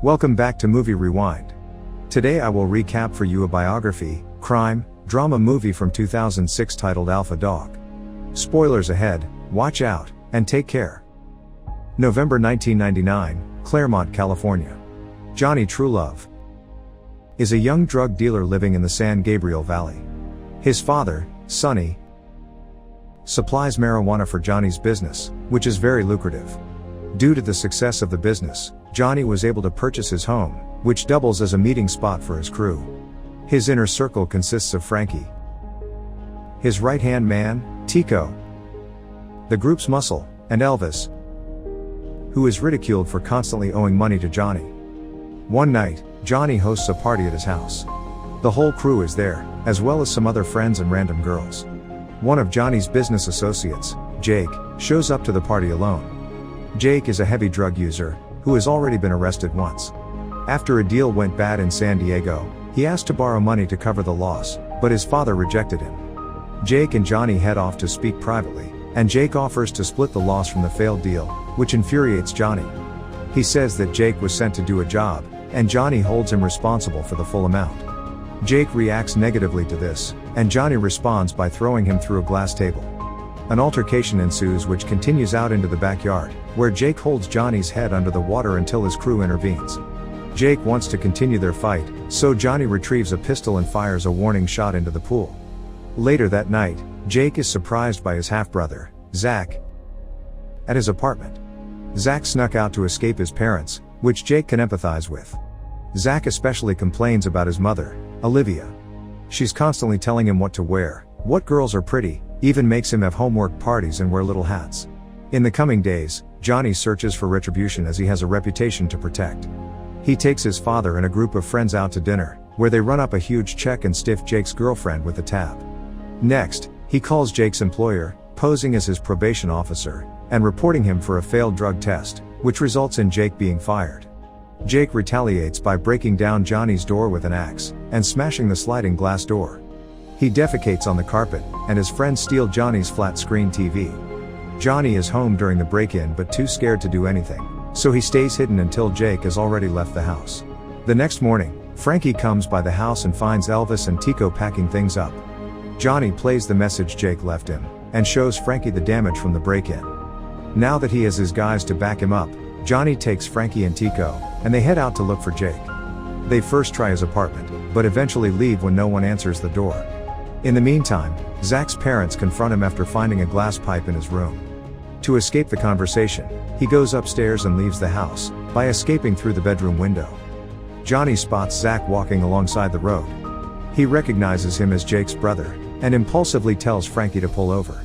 Welcome back to Movie Rewind. Today I will recap for you a biography, crime, drama movie from 2006 titled Alpha Dog. Spoilers ahead, watch out, and take care. November 1999, Claremont, California. Johnny Truelove is a young drug dealer living in the San Gabriel Valley. His father, Sonny, supplies marijuana for Johnny's business, which is very lucrative. Due to the success of the business, Johnny was able to purchase his home, which doubles as a meeting spot for his crew. His inner circle consists of Frankie, his right-hand man, Tico, the group's muscle, and Elvis, who is ridiculed for constantly owing money to Johnny. One night, Johnny hosts a party at his house. The whole crew is there, as well as some other friends and random girls. One of Johnny's business associates, Jake, shows up to the party alone. Jake is a heavy drug user, who has already been arrested once. After a deal went bad in San Diego, he asked to borrow money to cover the loss, but his father rejected him. Jake and Johnny head off to speak privately, and Jake offers to split the loss from the failed deal, which infuriates Johnny. He says that Jake was sent to do a job, and Johnny holds him responsible for the full amount. Jake reacts negatively to this, and Johnny responds by throwing him through a glass table. An altercation ensues which continues out into the backyard, where Jake holds Johnny's head under the water until his crew intervenes. Jake wants to continue their fight, so Johnny retrieves a pistol and fires a warning shot into the pool. Later that night, Jake is surprised by his half-brother, Zach, at his apartment. Zach snuck out to escape his parents, which Jake can empathize with. Zach especially complains about his mother, Olivia. She's constantly telling him what to wear, what girls are pretty, even makes him have homework parties and wear little hats. In the coming days, Johnny searches for retribution as he has a reputation to protect. He takes his father and a group of friends out to dinner, where they run up a huge check and stiff Jake's girlfriend with a tab. Next, he calls Jake's employer, posing as his probation officer, and reporting him for a failed drug test, which results in Jake being fired. Jake retaliates by breaking down Johnny's door with an axe, and smashing the sliding glass door. He defecates on the carpet, and his friends steal Johnny's flat-screen TV. Johnny is home during the break-in but too scared to do anything, so he stays hidden until Jake has already left the house. The next morning, Frankie comes by the house and finds Elvis and Tico packing things up. Johnny plays the message Jake left him, and shows Frankie the damage from the break-in. Now that he has his guys to back him up, Johnny takes Frankie and Tico, and they head out to look for Jake. They first try his apartment, but eventually leave when no one answers the door. In the meantime, Zach's parents confront him after finding a glass pipe in his room. To escape the conversation, he goes upstairs and leaves the house, by escaping through the bedroom window. Johnny spots Zach walking alongside the road. He recognizes him as Jake's brother, and impulsively tells Frankie to pull over.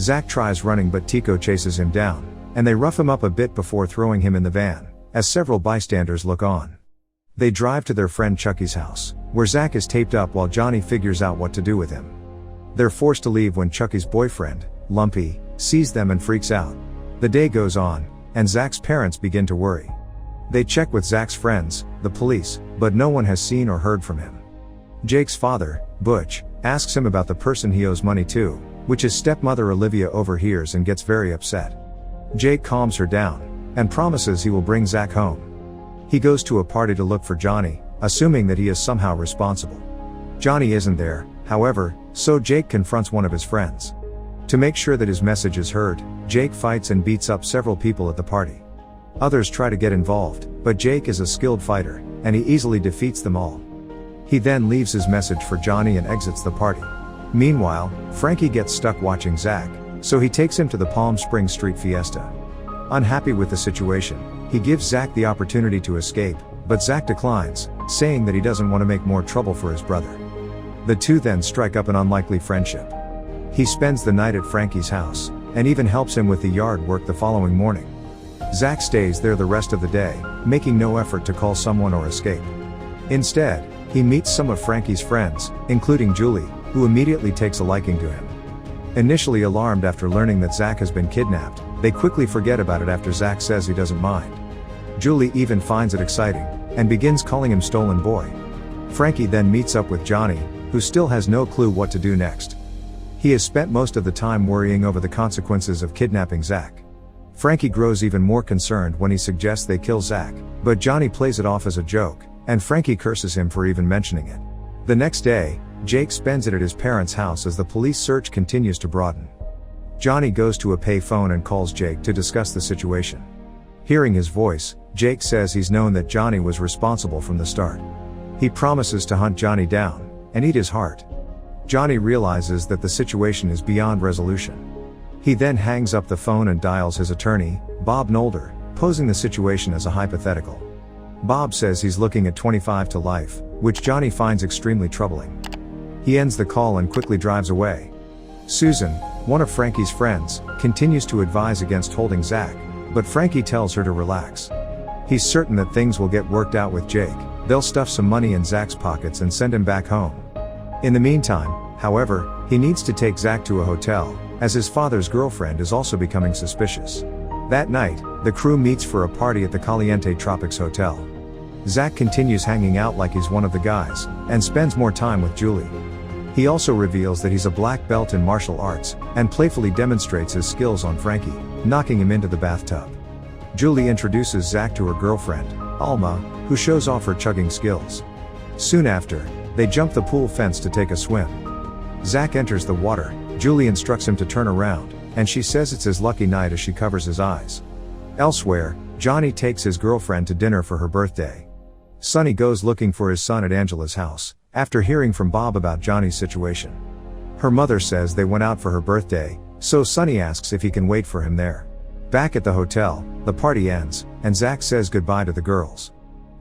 Zach tries running but Tico chases him down, and they rough him up a bit before throwing him in the van, as several bystanders look on. They drive to their friend Chucky's house, where Zach is taped up while Johnny figures out what to do with him. They're forced to leave when Chucky's boyfriend, Lumpy, sees them and freaks out. The day goes on, and Zach's parents begin to worry. They check with Zach's friends, the police, but no one has seen or heard from him. Jake's father, Butch, asks him about the person he owes money to, which his stepmother Olivia overhears and gets very upset. Jake calms her down, and promises he will bring Zach home. He goes to a party to look for Johnny, assuming that he is somehow responsible. Johnny isn't there, however, so Jake confronts one of his friends. To make sure that his message is heard, Jake fights and beats up several people at the party. Others try to get involved, but Jake is a skilled fighter, and he easily defeats them all. He then leaves his message for Johnny and exits the party. Meanwhile, Frankie gets stuck watching Zach, so he takes him to the Palm Springs Street Fiesta. Unhappy with the situation, he gives Zach the opportunity to escape, but Zach declines, saying that he doesn't want to make more trouble for his brother. The two then strike up an unlikely friendship. He spends the night at Frankie's house, and even helps him with the yard work the following morning. Zach stays there the rest of the day, making no effort to call someone or escape. Instead, he meets some of Frankie's friends, including Julie, who immediately takes a liking to him. Initially alarmed after learning that Zach has been kidnapped, they quickly forget about it after Zach says he doesn't mind. Julie even finds it exciting, and begins calling him Stolen Boy. Frankie then meets up with Johnny, who still has no clue what to do next. He has spent most of the time worrying over the consequences of kidnapping Zach. Frankie grows even more concerned when he suggests they kill Zach, but Johnny plays it off as a joke, and Frankie curses him for even mentioning it. The next day, Jake spends it at his parents' house as the police search continues to broaden. Johnny goes to a payphone and calls Jake to discuss the situation. Hearing his voice, Jake says he's known that Johnny was responsible from the start. He promises to hunt Johnny down and eat his heart. Johnny realizes that the situation is beyond resolution. He then hangs up the phone and dials his attorney, Bob Nolder, posing the situation as a hypothetical. Bob says he's looking at 25 to life, which Johnny finds extremely troubling. He ends the call and quickly drives away. Susan, one of Frankie's friends, continues to advise against holding Zach, but Frankie tells her to relax. He's certain that things will get worked out with Jake. They'll stuff some money in Zach's pockets and send him back home. In the meantime, however, he needs to take Zach to a hotel, as his father's girlfriend is also becoming suspicious. That night, the crew meets for a party at the Caliente Tropics Hotel. Zach continues hanging out like he's one of the guys, and spends more time with Julie. He also reveals that he's a black belt in martial arts, and playfully demonstrates his skills on Frankie, knocking him into the bathtub. Julie introduces Zach to her girlfriend, Alma, who shows off her chugging skills. Soon after, they jump the pool fence to take a swim. Zach enters the water, Julie instructs him to turn around, and she says it's his lucky night as she covers his eyes. Elsewhere, Johnny takes his girlfriend to dinner for her birthday. Sonny goes looking for his son at Angela's house, after hearing from Bob about Johnny's situation. Her mother says they went out for her birthday, so Sonny asks if he can wait for him there. Back at the hotel, the party ends, and Zach says goodbye to the girls.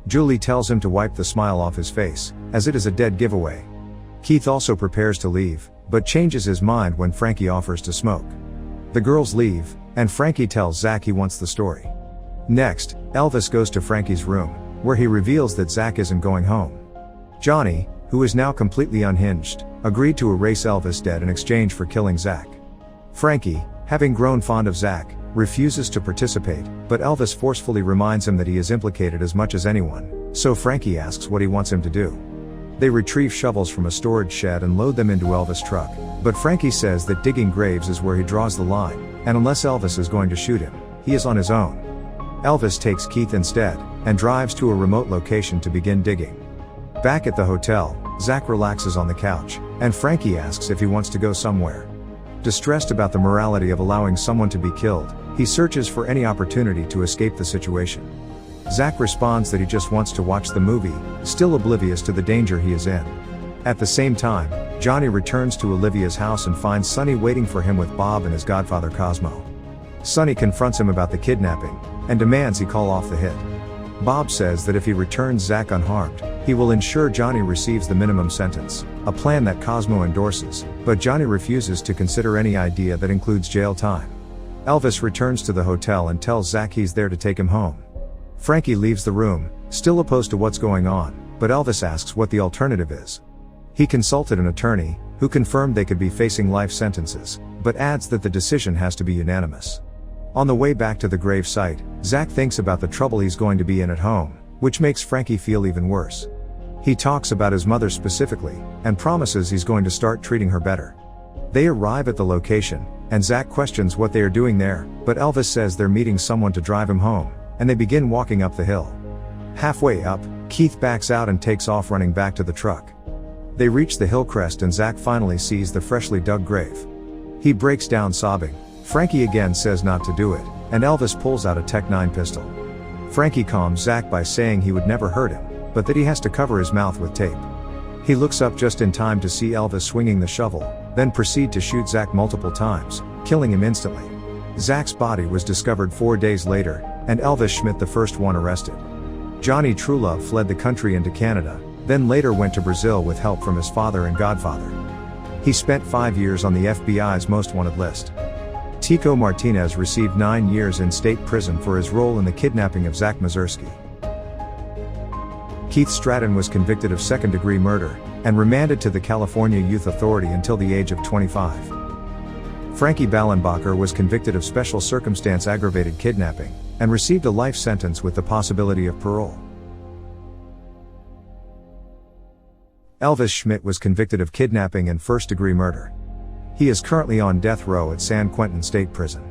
Julie tells him to wipe the smile off his face, as it is a dead giveaway. Keith also prepares to leave, but changes his mind when Frankie offers to smoke. The girls leave, and Frankie tells Zach he wants the story. Next, Elvis goes to Frankie's room, where he reveals that Zach isn't going home. Johnny, who is now completely unhinged, agreed to erase Elvis dead in exchange for killing Zach. Frankie, having grown fond of Zach, refuses to participate, but Elvis forcefully reminds him that he is implicated as much as anyone, so Frankie asks what he wants him to do. They retrieve shovels from a storage shed and load them into Elvis' truck, but Frankie says that digging graves is where he draws the line, and unless Elvis is going to shoot him, he is on his own. Elvis takes Keith instead, and drives to a remote location to begin digging. Back at the hotel, Zach relaxes on the couch, and Frankie asks if he wants to go somewhere. Distressed about the morality of allowing someone to be killed, he searches for any opportunity to escape the situation. Zach responds that he just wants to watch the movie, still oblivious to the danger he is in. At the same time, Johnny returns to Olivia's house and finds Sonny waiting for him with Bob and his godfather Cosmo. Sonny confronts him about the kidnapping, and demands he call off the hit. Bob says that if he returns Zach unharmed, he will ensure Johnny receives the minimum sentence, a plan that Cosmo endorses, but Johnny refuses to consider any idea that includes jail time. Elvis returns to the hotel and tells Zach he's there to take him home. Frankie leaves the room, still opposed to what's going on, but Elvis asks what the alternative is. He consulted an attorney, who confirmed they could be facing life sentences, but adds that the decision has to be unanimous. On the way back to the grave site, Zach thinks about the trouble he's going to be in at home, which makes Frankie feel even worse. He talks about his mother specifically, and promises he's going to start treating her better. They arrive at the location, and Zach questions what they are doing there, but Elvis says they're meeting someone to drive him home, and they begin walking up the hill. Halfway up, Keith backs out and takes off running back to the truck. They reach the hill crest and Zach finally sees the freshly dug grave. He breaks down sobbing. Frankie again says not to do it, and Elvis pulls out a Tech-9 pistol. Frankie calms Zach by saying he would never hurt him, but that he has to cover his mouth with tape. He looks up just in time to see Elvis swinging the shovel, then proceed to shoot Zach multiple times, killing him instantly. Zach's body was discovered 4 days later, and Elvis Schmidt, the first one arrested. Johnny Truelove fled the country into Canada, then later went to Brazil with help from his father and godfather. He spent 5 years on the FBI's most wanted list. Tico Martinez received 9 years in state prison for his role in the kidnapping of Zach Mazurski. Keith Stratton was convicted of second-degree murder, and remanded to the California Youth Authority until the age of 25. Frankie Ballenbacher was convicted of special circumstance aggravated kidnapping, and received a life sentence with the possibility of parole. Elvis Schmidt was convicted of kidnapping and first-degree murder. He is currently on death row at San Quentin State Prison.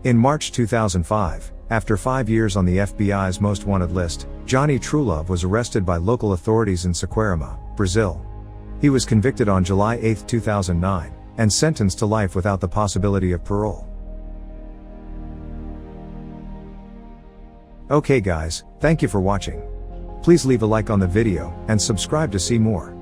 In March 2005, after 5 years on the FBI's most wanted list, Johnny Truelove was arrested by local authorities in Saquarema, Brazil. He was convicted on July 8, 2009, and sentenced to life without the possibility of parole. Okay guys, thank you for watching. Please leave a like on the video, and subscribe to see more.